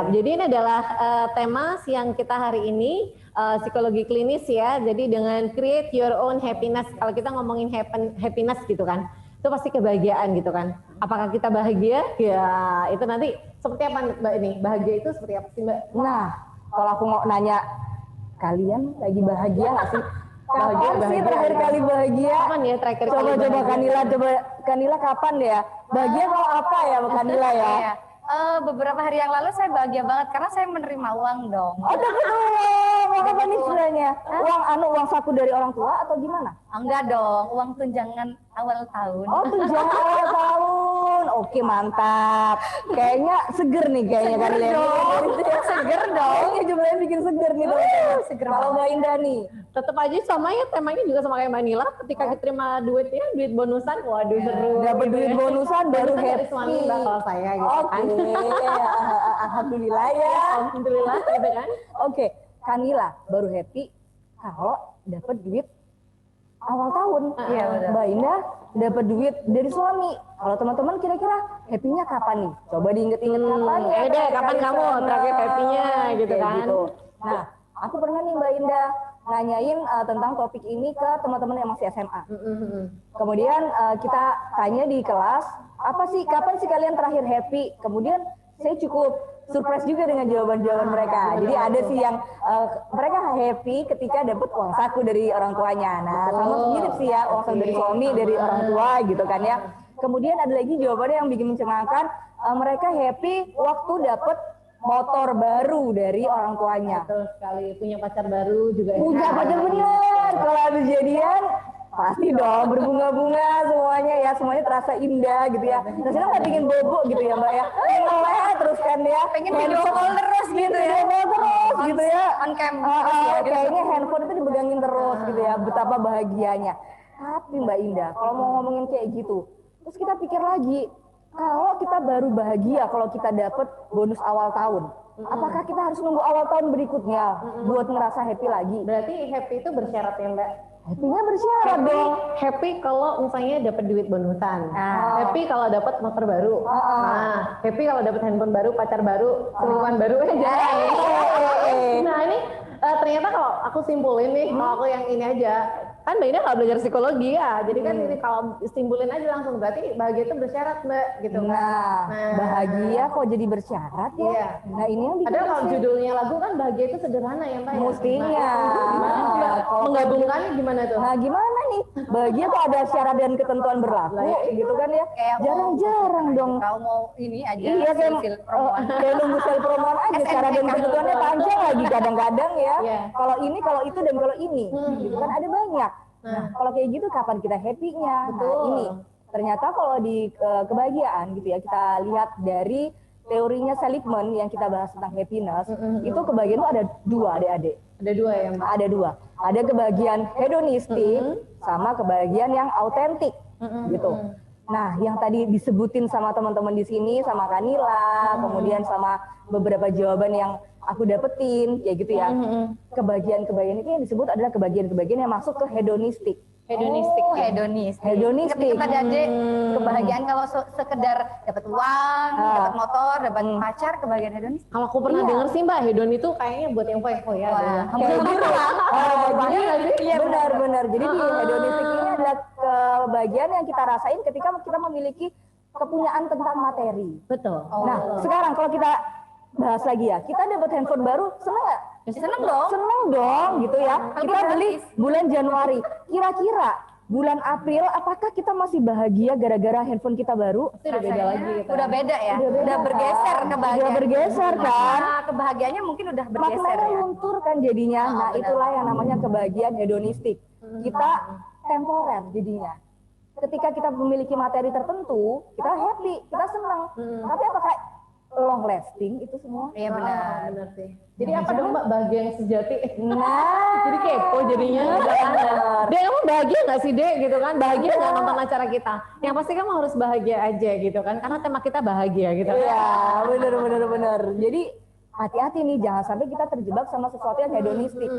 Speaker 2: Jadi ini adalah tema siang kita hari ini, psikologi klinis ya. Jadi dengan create your own happiness. Kalau kita ngomongin happiness gitu kan, itu pasti kebahagiaan gitu kan. Apakah kita bahagia? Ya itu nanti seperti apa Mbak ini? Bahagia itu seperti apa sih Mbak?
Speaker 3: Nah, kalau aku mau nanya, kalian lagi bahagia nggak sih?
Speaker 2: Bahagia,
Speaker 3: Kapan sih
Speaker 2: bahagia.
Speaker 3: terakhir kali bahagia?
Speaker 2: Kapan ya terakhir kali
Speaker 3: Coba
Speaker 2: bahagia?
Speaker 3: Kanila kapan deh ya? Bahagia kalau apa ya Kanila ya?
Speaker 1: Iya. Beberapa hari yang lalu saya bahagia banget karena saya menerima uang dong.
Speaker 3: Oh dapat uang apa nih istilahnya? Uang saku dari orang tua atau gimana?
Speaker 1: Enggak dong, uang tunjangan awal tahun.
Speaker 3: Oh tunjangan awal tahun. oke mantap. Kayaknya seger nih kayaknya kan ya. Seger dong. Kayaknya jumlahnya bikin seger nih teman-teman.
Speaker 1: Seger
Speaker 3: Kalau Mbak Indah nih,
Speaker 2: Tetap aja sama ya, temanya juga sama kayak Manila. Ketika diterima duitnya, duit bonusan, waduh seru.
Speaker 3: dapat duit bonusan baru
Speaker 2: Bonusan dari
Speaker 3: happy.
Speaker 2: suami mbak kalau saya gitu
Speaker 3: Oke,
Speaker 2: kan.
Speaker 3: alhamdulillah ya.
Speaker 2: Alhamdulillah gitu kan.
Speaker 3: Oke, Kanila baru happy kalau dapat duit awal tahun.
Speaker 1: Iya, betul.
Speaker 3: Mbak Indah dapat duit dari suami. Kalau teman-teman kira-kira happy-nya kapan nih? Coba diinget-inget kapan ya?
Speaker 2: Deh, kapan kamu terakhir happy-nya gitu
Speaker 3: Kayak
Speaker 2: kan.
Speaker 3: gitu. Nah, aku pernah nih Mbak Indah nanyain tentang topik ini ke teman-teman yang masih SMA. Kemudian kita tanya di kelas, apa sih, kapan sih kalian terakhir happy? Kemudian saya cukup surprise juga dengan jawaban-jawaban mereka. Jadi ada sih yang mereka happy ketika dapat uang saku dari orang tuanya. Nah, sama mirip sih ya, uang saku dari suami, dari orang tua gitu kan ya. Kemudian ada lagi jawabannya yang bikin mencengangkan, mereka happy waktu dapat motor baru dari orang tuanya.
Speaker 2: Betul sekali, punya pacar baru juga.
Speaker 3: Punya pacar bener. Kalau ada jadian pasti dong berbunga-bunga semuanya ya, semuanya terasa indah gitu ya. Nah, sekarang nggak pingin bobo gitu ya Mbak ya, ngeleh terus kan ya,
Speaker 1: Pengen video call terus gitu ya.
Speaker 3: video call terus gitu ya.
Speaker 1: On cam.
Speaker 3: Kayaknya handphone itu dipegangin terus gitu ya, betapa bahagianya. Tapi Mbak Indah, kalau mau ngomongin kayak gitu, terus kita pikir lagi, kalau kita baru bahagia kalau kita dapat bonus awal tahun, apakah kita harus nunggu awal tahun berikutnya buat ngerasa happy lagi?
Speaker 2: Berarti happy itu bersyarat ya mbak?
Speaker 3: Happy-nya bersyarat dong.
Speaker 2: Happy kalau misalnya dapat duit bonusan. Happy kalau dapat motor baru. Nah, happy kalau dapat handphone baru, pacar baru, selingkuhan baru aja. Nah ini ternyata kalau aku simpulin nih, kalau aku yang ini aja, kan Mbak Ina nggak belajar psikologi ya, jadi kan ini kalau simpulin aja langsung berarti bahagia itu bersyarat Mbak, gitu kan.
Speaker 3: Nah, bahagia kok jadi bersyarat ya?
Speaker 2: Iya.
Speaker 3: Nah ini yang bikin
Speaker 2: Padahal kalau judulnya lagu kan bahagia itu sederhana ya Mbak. ya?
Speaker 3: Mestinya.
Speaker 2: Nah, gimana tuh, Mbak? Menggabungkannya gimana tuh?
Speaker 3: Nah gimana nih, bahagia tuh ada syarat dan ketentuan berlaku gitu kan ya?
Speaker 1: Kayak mau-
Speaker 3: Jarang-jarang dong.
Speaker 1: Kau mau ini aja.
Speaker 3: Iya kayak
Speaker 1: sil promoan.
Speaker 3: kayak nunggu sel promoan aja, syarat dan ketentuannya panjang lagi kadang-kadang ya.
Speaker 2: Iya.
Speaker 3: Kalau ini, kalau itu, dan kalau ini, gitu kan ada banyak. Nah, kalau kayak gitu kapan kita happy-nya? Nah, ini ternyata kalau di kebahagiaan gitu ya, kita lihat dari teorinya Seligman yang kita bahas tentang happiness, itu kebahagiaan itu ada dua, adik-adik.
Speaker 2: Ada dua ya Mbak.
Speaker 3: Ada dua. Ada kebahagiaan hedonistik sama kebahagiaan yang autentik gitu. Nah, yang tadi disebutin sama teman-teman di sini, sama Kanila, kemudian sama beberapa jawaban yang aku dapetin, ya gitu ya. Kebahagiaan-kebahagiaan itu yang disebut adalah kebahagiaan-kebahagiaan yang masuk ke hedonistik.
Speaker 1: Hedonistik, hedonistik.
Speaker 3: Hedonistik.
Speaker 1: Ketika tadi Ade, kebahagiaan kalau sekedar dapat uang, dapat motor, dapat pacar, kebahagiaan hedonistik.
Speaker 2: Kalau aku pernah denger sih Mbak, hedon itu kayaknya buat yang foya-foya.
Speaker 1: Wah,
Speaker 2: adalah.
Speaker 3: Kayak gitu.
Speaker 2: Jadi
Speaker 3: Iya benar-benar. Jadi di hedonistik ini adalah kebahagiaan yang kita rasain ketika kita memiliki kepunyaan tentang materi.
Speaker 2: betul.
Speaker 3: Nah, sekarang kalau kita bahas lagi ya, kita dapat handphone baru, seneng nggak?
Speaker 1: Seneng dong.
Speaker 3: Seneng dong, gitu ya.
Speaker 1: Kalau
Speaker 3: Kita
Speaker 1: gratis.
Speaker 3: beli bulan Januari. Kira-kira bulan April, apakah kita masih bahagia gara-gara handphone kita baru?
Speaker 2: Itu udah beda lagi gitu.
Speaker 1: Udah beda ya.
Speaker 3: Udah beda,
Speaker 1: Udah bergeser
Speaker 3: kan?
Speaker 1: kebahagiaan.
Speaker 3: Udah bergeser kan?
Speaker 1: Nah, kebahagiaannya mungkin udah bergeser
Speaker 3: Maknanya
Speaker 1: ya.
Speaker 3: luntur kan jadinya. Nah,
Speaker 1: benar.
Speaker 3: itulah yang namanya kebahagiaan hedonistik. Kita temporer jadinya. Ketika kita memiliki materi tertentu, kita happy, kita senang. Tapi apakah long lasting itu semua?
Speaker 1: Iya benar.
Speaker 2: Benar sih. Jadi apa dong Mbak bahagia yang sejati?
Speaker 3: Nah,
Speaker 2: Jadi kepo jadinya. Dek kamu bahagia nggak sih Dek gitu kan? Bahagia nggak nonton acara kita? Yang pasti kamu harus bahagia aja gitu kan? Karena tema kita bahagia gitu.
Speaker 3: iya, benar. Jadi hati-hati nih, jangan sampai kita terjebak sama sesuatu yang hedonistik.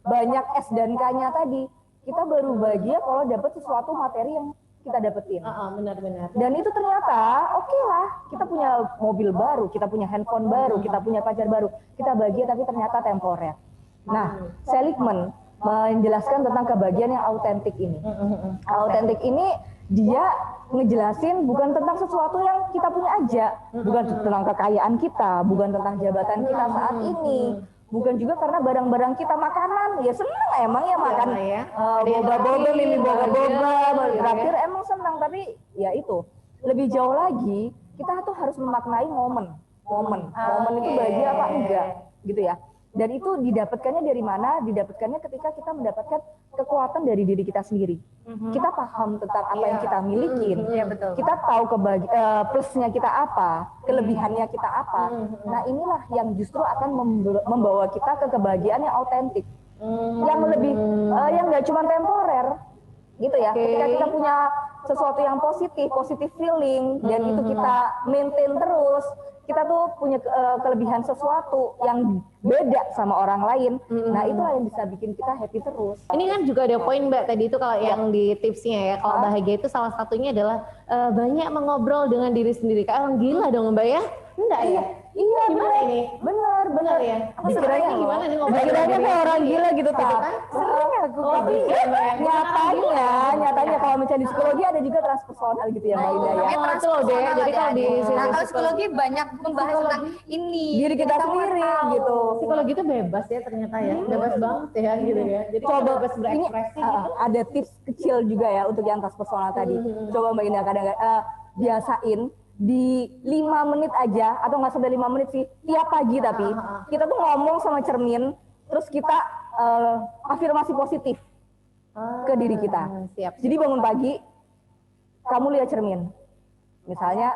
Speaker 3: Banyak S dan K-nya tadi. Kita baru bahagia kalau dapat sesuatu materi yang kita dapetin.
Speaker 2: Benar-benar.
Speaker 3: Dan itu ternyata oke lah, kita punya mobil baru, kita punya handphone baru, kita punya pacar baru, kita bahagia tapi ternyata temporer. Nah, Seligman menjelaskan tentang kebahagiaan yang autentik ini. Autentik ini dia ngejelasin bukan tentang sesuatu yang kita punya aja, bukan tentang kekayaan kita, bukan tentang jabatan kita saat ini. Bukan juga karena barang-barang kita makanan, ya senang emang ya makan boba-boba, mimi boba-boba, terakhir emang senang, tapi ya itu lebih jauh lagi kita tuh harus memaknai momen itu bahagia apa enggak gitu ya. Dan itu didapatkannya dari mana? Didapatkannya ketika kita mendapatkan kekuatan dari diri kita sendiri. Kita paham tentang apa yang kita milikin.
Speaker 1: betul.
Speaker 3: Kita tahu plusnya kita apa, kelebihannya kita apa. Nah inilah yang justru akan membawa kita ke kebahagiaan yang autentik. Yang lebih, yang nggak cuma temporer. Gitu ya, ketika kita punya sesuatu yang positif feeling, dan itu kita maintain terus, kita tuh punya kelebihan sesuatu yang beda sama orang lain. Nah itulah yang bisa bikin kita happy terus.
Speaker 2: Ini kan juga ada poin Mbak tadi itu kalau yang di tipsnya ya, kalau bahagia itu salah satunya adalah banyak mengobrol dengan diri sendiri. Kayak orang gila dong Mbak ya? Enggak ya?
Speaker 3: Iya,
Speaker 2: Gimana ini?
Speaker 3: benar
Speaker 2: ya?
Speaker 3: Dikiranya
Speaker 2: gimana nih ngobrol
Speaker 3: dikiranya
Speaker 2: dengan
Speaker 3: kayak
Speaker 2: diri
Speaker 3: orang
Speaker 2: sendiri?
Speaker 3: gila gitu,
Speaker 2: Gitu
Speaker 3: tak?
Speaker 2: kan?
Speaker 3: Tapi nyatanya kalau misalnya di psikologi ada juga transpersonal gitu ya Mbak Ida ya.
Speaker 2: Oh, itu loh deh. Jadi kalau di
Speaker 1: Nah, kalau psikologi banyak membahas tentang ini.
Speaker 3: Diri kita sendiri gitu.
Speaker 2: psikologi itu bebas ya ternyata ya, bebas banget ya gitu ya. Jadi kita
Speaker 3: Coba
Speaker 2: bebas berekspresi
Speaker 3: ini
Speaker 2: gitu.
Speaker 3: ada tips kecil juga ya untuk yang transpersonal tadi. Coba Mbak Ida kadang-kadang biasain di 5 menit aja, atau nggak sampai 5 menit sih, tiap pagi tapi kita tuh ngomong sama cermin, terus kita afirmasi positif ke diri kita.
Speaker 2: Siap.
Speaker 3: Jadi bangun pagi, kamu lihat cermin, misalnya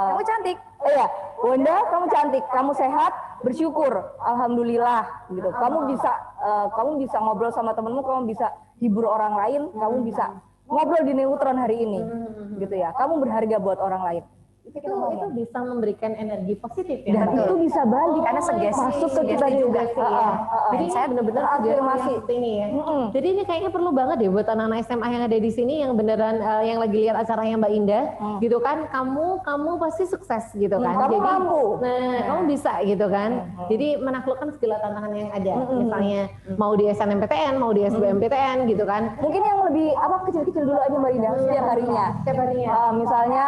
Speaker 1: Kamu cantik.
Speaker 3: iya, Wanda kamu cantik, kamu sehat, bersyukur, alhamdulillah gitu. Kamu bisa ngobrol sama temenmu, kamu bisa hibur orang lain, kamu bisa ngobrol di neutron hari ini, gitu ya. Kamu berharga buat orang lain.
Speaker 2: Itu bisa memberikan energi positif ya.
Speaker 3: Dan itu bisa balik
Speaker 1: Karena sugesti.
Speaker 3: masuk ke kita juga.
Speaker 2: Jadi saya benar-benar
Speaker 3: afirmasi
Speaker 2: ini ya. Jadi ini kayaknya perlu banget deh buat anak-anak SMA yang ada di sini yang beneran yang lagi lihat acaranya Mbak Indah, gitu kan? Kamu pasti sukses gitu kan.
Speaker 3: Kamu
Speaker 2: Jadi,
Speaker 3: mampu.
Speaker 2: Nah, kamu bisa gitu kan. Jadi menaklukkan segala tantangan yang ada. Misalnya mau di SNMPTN, mau di SBMPTN gitu kan.
Speaker 3: Mungkin yang lebih kecil-kecil dulu aja Mbak Indah setiap harinya.
Speaker 2: Setiap harinya.
Speaker 3: Misalnya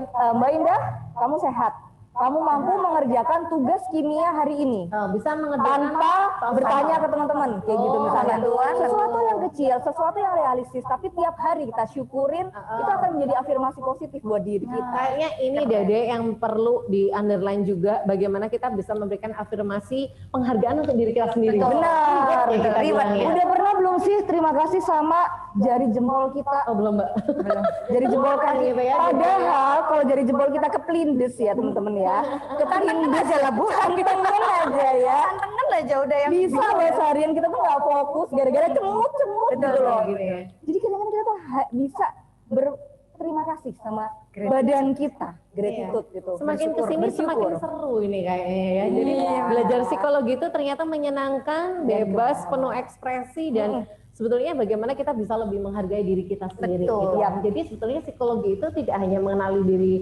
Speaker 3: Mbak Indah, kamu sehat. Kamu mampu mengerjakan tugas kimia hari ini
Speaker 2: Bisa mengerjakan
Speaker 3: tanpa bertanya ke teman-teman, kayak gitu misalnya.
Speaker 1: bantuan.
Speaker 3: Sesuatu yang kecil, sesuatu yang realistis, tapi tiap hari kita syukurin, itu akan menjadi afirmasi positif buat diri kita.
Speaker 2: Kayaknya ini Dede yang perlu di underline juga, bagaimana kita bisa memberikan afirmasi penghargaan untuk diri kita sendiri.
Speaker 3: Benar.
Speaker 2: Ya, kita bilang ya.
Speaker 3: Udah pernah belum sih terima kasih sama jari jempol kita?
Speaker 2: Oh belum Mbak.
Speaker 3: Jari jempol kaki.
Speaker 2: Gitu ya.
Speaker 3: Padahal kalau jari jempol kita kepelindes ya teman-teman ya. Kepelindes aja lah, bukan kita aja ya.
Speaker 1: Tantangan aja udah yang
Speaker 3: Bisa loh seharian kita tuh nggak fokus gara-gara cemut-cemut gitu loh.
Speaker 2: Gitu ya.
Speaker 3: Jadi kadang-kadang kita tuh bisa berterima kasih sama badan kita, gratitude gitu.
Speaker 2: Semakin
Speaker 3: bersyukur,
Speaker 2: kesini semakin
Speaker 3: bersyukur.
Speaker 2: seru ini kayaknya ya. Jadi belajar psikologi itu ternyata menyenangkan, bebas, penuh ekspresi dan sebetulnya bagaimana kita bisa lebih menghargai diri kita sendiri.
Speaker 1: Betul.
Speaker 2: Gitu. Jadi sebetulnya psikologi itu tidak hanya mengenali diri,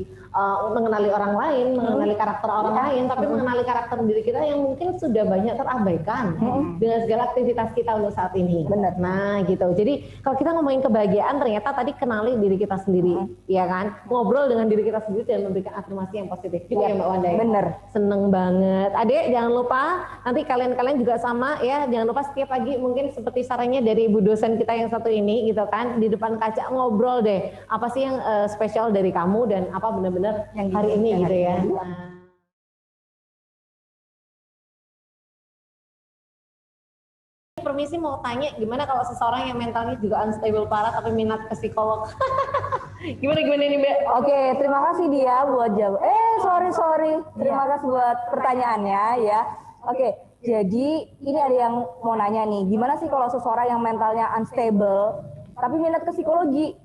Speaker 2: mengenali orang lain, mengenali karakter orang lain, tapi mengenali karakter diri kita yang mungkin sudah banyak terabaikan dengan segala aktivitas kita untuk saat ini.
Speaker 3: Benar.
Speaker 2: Nah gitu. Jadi kalau kita ngomongin kebahagiaan, ternyata tadi kenali diri kita sendiri, ya kan? Ngobrol dengan diri kita sendiri dan memberikan afirmasi yang positif. Gitu ya Mbak Wanda. Ya?
Speaker 3: Bener.
Speaker 2: Seneng banget. Adek jangan lupa nanti kalian juga sama ya. Jangan lupa setiap pagi mungkin seperti sarannya dari ibu dosen kita yang satu ini gitu kan, di depan kaca ngobrol deh. Apa sih yang spesial dari kamu dan apa benar-benar
Speaker 1: Yang
Speaker 2: hari ini
Speaker 1: diinginkan
Speaker 2: gitu
Speaker 1: hari
Speaker 2: ya.
Speaker 1: ini.
Speaker 2: Nah. Permisi mau tanya, gimana kalau seseorang yang mentalnya juga unstable parah tapi minat ke psikolog? gimana nih Mbak?
Speaker 3: Oke, terima kasih dia buat jawab. Sorry. Terima kasih buat pertanyaannya ya. Oke, jadi ini ada yang mau nanya nih, gimana sih kalau seseorang yang mentalnya unstable tapi minat ke psikologi?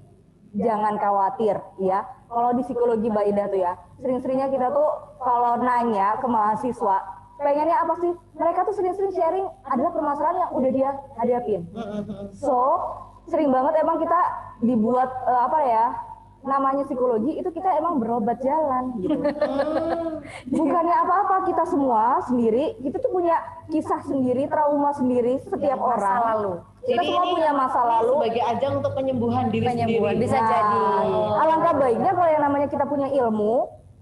Speaker 3: Jangan khawatir ya. Kalau di psikologi Mbak Ida tuh ya, sering-seringnya kita tuh kalau nanya ke mahasiswa, pengennya apa sih? Mereka tuh sering-sering sharing adalah permasalahan yang udah dia hadapin. So, sering banget emang kita dibuat namanya psikologi itu kita emang berobat jalan gitu. Bukannya apa-apa, kita semua sendiri, kita tuh punya kisah sendiri, trauma sendiri setiap orang.
Speaker 1: masa lalu.
Speaker 3: Kita semua punya masa lalu.
Speaker 2: Sebagai ajang untuk penyembuhan diri sendiri.
Speaker 1: Bisa jadi.
Speaker 3: Alangkah baiknya kalau yang namanya kita punya ilmu,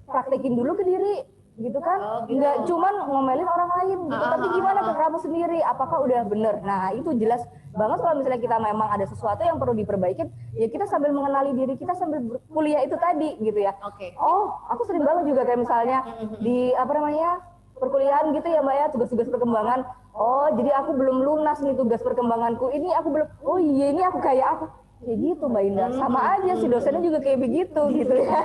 Speaker 3: praktekin dulu ke diri, gitu kan? Nggak cuman ngomelin orang lain, gitu. Tapi gimana ke kamu sendiri? Apakah udah bener? Nah itu jelas banget kalau misalnya kita memang ada sesuatu yang perlu diperbaikin, ya kita sambil mengenali diri kita sambil kuliah itu tadi, gitu ya.
Speaker 2: Oke.
Speaker 3: Oh, aku sering banget juga kayak misalnya di perkuliahan gitu ya Mbak ya, tugas-tugas perkembangan. Oh jadi aku belum lunas nih tugas perkembanganku, ini aku belum, oh iya ini aku kayak gitu Mbak Indah, sama aja si dosennya juga kayak begitu gitu ya.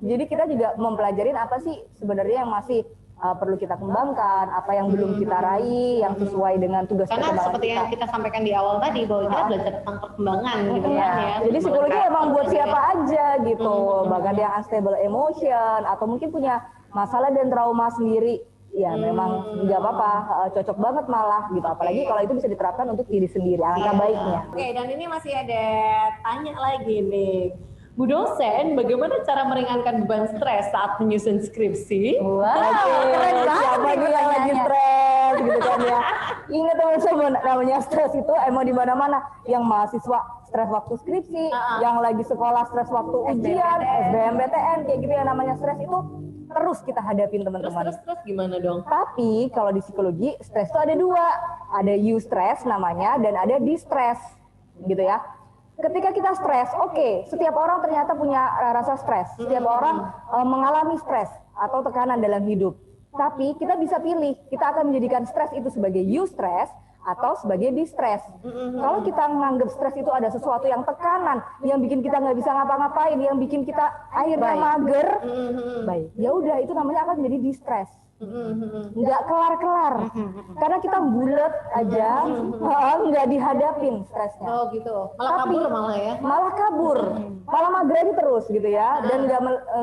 Speaker 3: Jadi kita juga mempelajarin apa sih sebenarnya yang masih perlu kita kembangkan, apa yang belum kita raih, yang sesuai dengan tugas
Speaker 2: Karena
Speaker 3: perkembangan
Speaker 2: seperti yang kita sampaikan di awal tadi bahwa kita belajar tentang perkembangan gitu kan ya.
Speaker 3: Jadi psikologi emang buat siapa aja gitu, bahkan yang unstable emotion atau mungkin punya masalah dan trauma sendiri, ya memang nggak apa-apa, cocok banget malah gitu. Apalagi kalau itu bisa diterapkan untuk diri sendiri, alangkah baiknya.
Speaker 2: Oke, dan ini masih ada tanya lagi nih. Bu dosen, bagaimana cara meringankan beban stres saat menyusun skripsi?
Speaker 3: Keren banget siapa nih yang lagi stres gitu kan ya. Ingat teman-teman, namanya stres itu emang di mana-mana. Yang mahasiswa stres waktu skripsi, yang lagi sekolah stres waktu ujian, SBMPTN, kayak gitu yang namanya stres itu terus kita hadapin teman-teman.
Speaker 2: Terus gimana dong?
Speaker 3: Tapi kalau di psikologi stres itu ada dua, ada eustress namanya dan ada distress, gitu ya. Ketika kita stres, oke, setiap orang ternyata punya rasa stres, setiap orang mengalami stres atau tekanan dalam hidup. Tapi kita bisa pilih, kita akan menjadikan stres itu sebagai eustress atau sebagai distress. Kalau kita menganggap stres itu ada sesuatu yang tekanan, yang bikin kita nggak bisa ngapa-ngapain, yang bikin kita akhirnya mager, baik, ya udah itu namanya akan menjadi distress. Nggak kelar-kelar, karena kita bulat aja, nggak dihadapin stresnya.
Speaker 2: Oh gitu, malah kabur malah ya?
Speaker 3: Malah kabur, malah mager aja terus gitu ya, dan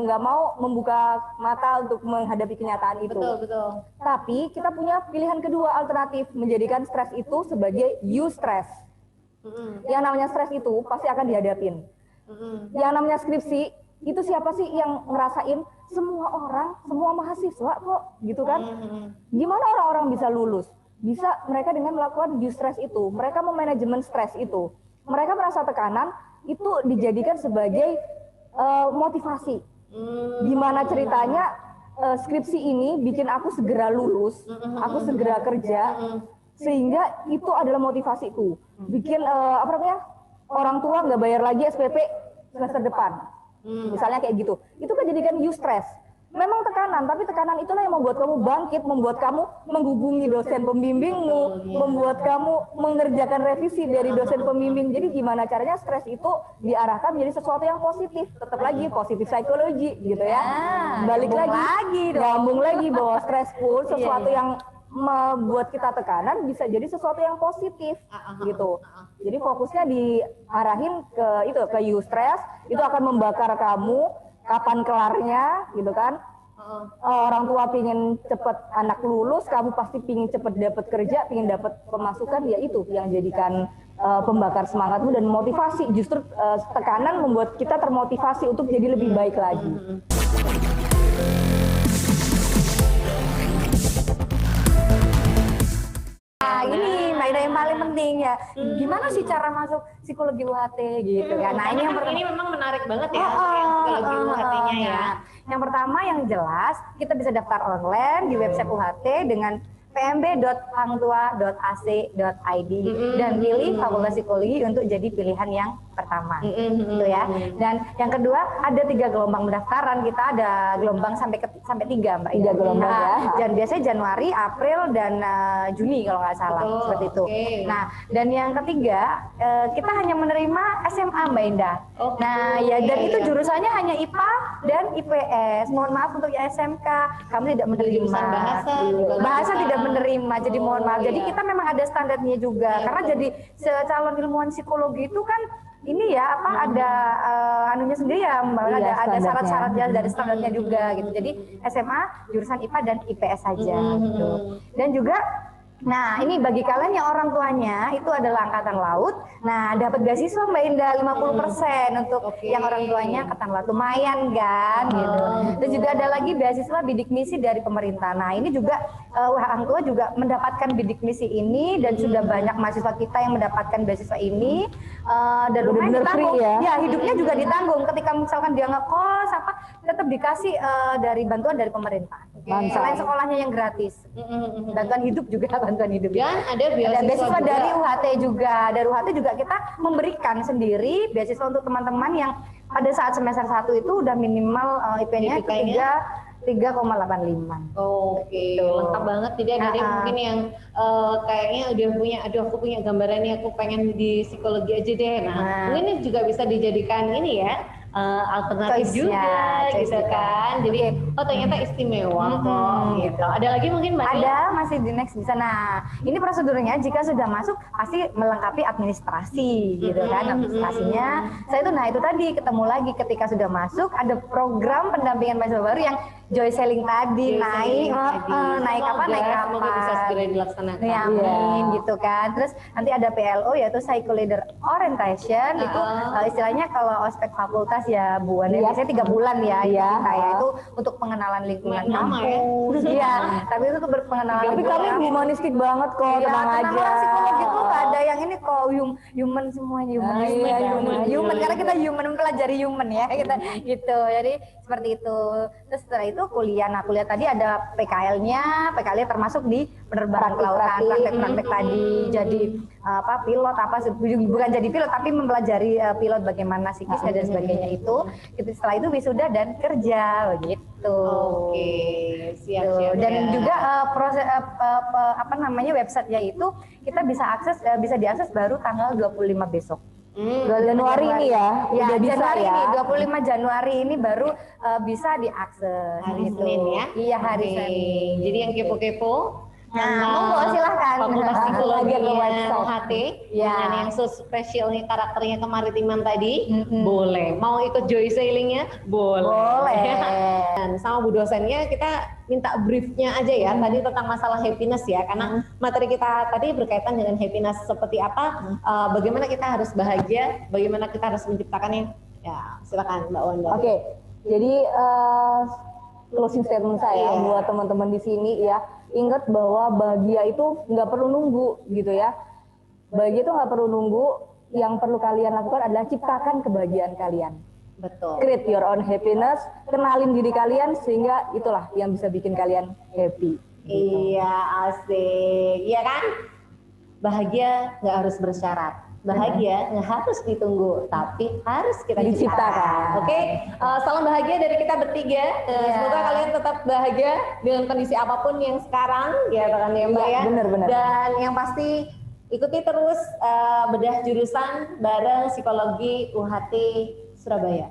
Speaker 3: nggak mau membuka mata untuk menghadapi kenyataan itu.
Speaker 2: Betul.
Speaker 3: Tapi kita punya pilihan kedua alternatif, menjadikan stres itu sebagai eustress. Yang namanya stres itu pasti akan dihadapin. Yang namanya skripsi, itu siapa sih yang ngerasain? Semua orang, semua mahasiswa kok, gitu kan? Gimana orang-orang bisa lulus? Bisa mereka dengan melakukan eustress itu. Mereka memanajemen stres itu. Mereka merasa tekanan, itu dijadikan sebagai motivasi. Gimana ceritanya skripsi ini bikin aku segera lulus, aku segera kerja, sehingga itu adalah motivasiku. Bikin orang tua nggak bayar lagi SPP semester depan. Misalnya kayak gitu, itu kan jadikan eustress. Memang tekanan, tapi tekanan itulah yang membuat kamu bangkit, membuat kamu menghubungi dosen pembimbingmu, membuat kamu mengerjakan revisi dari dosen pembimbing. Jadi gimana caranya stres itu diarahkan menjadi sesuatu yang positif, tetap lagi positif psikologi gitu ya. Balik lagi, gabung lagi bahwa stressful sesuatu yang membuat kita tekanan bisa jadi sesuatu yang positif gitu. Jadi fokusnya diarahin ke eustress, itu akan membakar kamu, kapan kelarnya gitu kan. Orang tua pingin cepet anak lulus, kamu pasti pingin cepet dapat kerja, pingin dapat pemasukan, ya itu yang jadikan pembakar semangatmu dan motivasi. Justru tekanan membuat kita termotivasi untuk jadi lebih baik lagi.
Speaker 1: Ini Mbak Ida yang paling penting ya, gimana sih cara masuk psikologi UHT gitu kan. Nah ini yang pertama,
Speaker 2: ini memang menarik banget ya yang psikologi UHT-nya ya.
Speaker 1: Yang pertama yang jelas kita bisa daftar online di website UHT dengan pmb.hangtua.ac.id dan pilih Fakultas Psikologi untuk jadi pilihan yang pertama, gitu ya. Dan yang kedua ada 3 gelombang pendaftaran, kita ada gelombang sampai 3 Mbak.
Speaker 3: 3 gelombang ya.
Speaker 1: Dan biasanya Januari, April dan Juni kalau nggak salah, seperti itu. Nah dan yang ketiga kita hanya menerima SMA Mbak Indah. Nah ya dan itu jurusannya hanya IPA dan IPS. Mohon maaf untuk yang SMK kami tidak menerima. Bahasa tidak menerima, jadi mohon maaf. Jadi kita memang ada standarnya juga, karena jadi calon ilmuwan psikologi itu kan ini ya ada anunya sendiri ya Mbak, ada syarat-syaratnya dari standarnya juga gitu. Jadi SMA jurusan IPA dan IPS saja gitu. Dan juga nah ini bagi kalian yang orang tuanya itu adalah angkatan laut, nah dapat beasiswa Mbak Indah 50% untuk yang orang tuanya angkatan laut, lumayan kan gitu. Dan juga ada lagi beasiswa bidik misi dari pemerintah. Nah ini juga orang tua juga mendapatkan bidik misi ini dan sudah banyak mahasiswa kita yang mendapatkan beasiswa ini dan lumayan ditanggung. Ya hidupnya juga ditanggung. Ketika misalkan dia ngekos apa tetap dikasih dari bantuan dari pemerintah. Selain sekolahnya yang gratis, bantuan hidup juga. Bantuan hidup.
Speaker 2: Dan ada
Speaker 1: beasiswa dari UHT juga. Dari UHT juga kita memberikan sendiri beasiswa untuk teman-teman yang pada saat semester 1 itu udah minimal IP-nya 3 3,85.
Speaker 2: Oke, lengkap banget. Jadi ada yang mungkin yang kayaknya udah punya, aduh aku punya gambarannya, aku pengen di psikologi aja deh. Nah, mungkin ini juga bisa dijadikan ini ya, alternatif
Speaker 1: Choice
Speaker 2: juga
Speaker 1: choice
Speaker 2: gitu
Speaker 1: juga.
Speaker 2: kan. Jadi oh ternyata istimewa kok gitu. Ada lagi mungkin Mbak Nia?
Speaker 1: Ada, masih di next bisa. Nah, ini prosedurnya jika sudah masuk pasti melengkapi administrasi gitu kan. Administrasinya saya itu, nah itu tadi ketemu lagi ketika sudah masuk ada program pendampingan mahasiswa baru yang joy selling tadi, naik kapan.
Speaker 2: Semoga bisa segera dilaksanakan.
Speaker 1: Ya, amin gitu kan. Terus nanti ada PLO yaitu Psycho Leader Orientation, itu istilahnya kalau ospek fakultas ya Bu Wanda, biasanya 3 bulan ya, kayak itu untuk pengenalan lingkungan kampus. Iya, tapi itu tuh berpengenalan.
Speaker 3: Tapi kami humanistik banget kok, tenang aja.
Speaker 1: Psikologi itu nggak ada yang ini kok, human semuanya, human karena kita human, mempelajari human ya kita gitu. Jadi seperti itu. Terus setelah itu kuliah. Nah, kuliah tadi ada PKL-nya termasuk di penerbangan kelautan, praktek-praktek tadi. Jadi pilot bukan jadi pilot tapi mempelajari pilot bagaimana psikisnya dan sebagainya itu. Setelah itu wisuda dan kerja begitu.
Speaker 2: Oke, siap.
Speaker 1: Dan juga proses websitenya itu kita bisa diakses baru tanggal 25 besok.
Speaker 3: Januari ini ya, udah bisa
Speaker 1: Januari
Speaker 3: ya.
Speaker 1: ini 25 Januari ini baru bisa diakses.
Speaker 2: Hari
Speaker 1: gitu.
Speaker 2: Senin ya?
Speaker 1: Iya, hari Senin.
Speaker 2: Jadi yang kepo-kepo,
Speaker 1: monggo silahkan.
Speaker 2: Fakultas Psikologi
Speaker 3: Lagi ke website.
Speaker 2: UHT
Speaker 1: Ya.
Speaker 2: dengan yang spesial nih karakternya kemaritiman tadi, boleh. Mau ikut joy sailingnya, boleh. Dan sama Bu dosennya kita minta briefnya aja ya tadi tentang masalah happiness ya, karena materi kita tadi berkaitan dengan happiness seperti apa, bagaimana kita harus bahagia, bagaimana kita harus menciptakannya. Ya, silakan Mbak Wanda.
Speaker 3: Oke, jadi closing statement saya buat teman-teman di sini ya, ingat bahwa bahagia itu nggak perlu nunggu gitu ya. Bahagia itu nggak perlu nunggu, yang perlu kalian lakukan adalah ciptakan kebahagiaan kalian.
Speaker 2: Betul.
Speaker 3: Create your own happiness, kenalin diri kalian sehingga itulah yang bisa bikin kalian happy.
Speaker 2: Iya, asik. Iya kan? Bahagia nggak harus bersyarat. Bahagia nggak harus ditunggu, tapi harus kita ciptakan. Oke, salam bahagia dari kita bertiga. Semoga kalian tetap bahagia dengan kondisi apapun yang sekarang, ya kan ya Mbak ya.
Speaker 3: Benar-benar.
Speaker 2: Dan yang pasti ikuti terus bedah jurusan bareng Psikologi UHT Surabaya.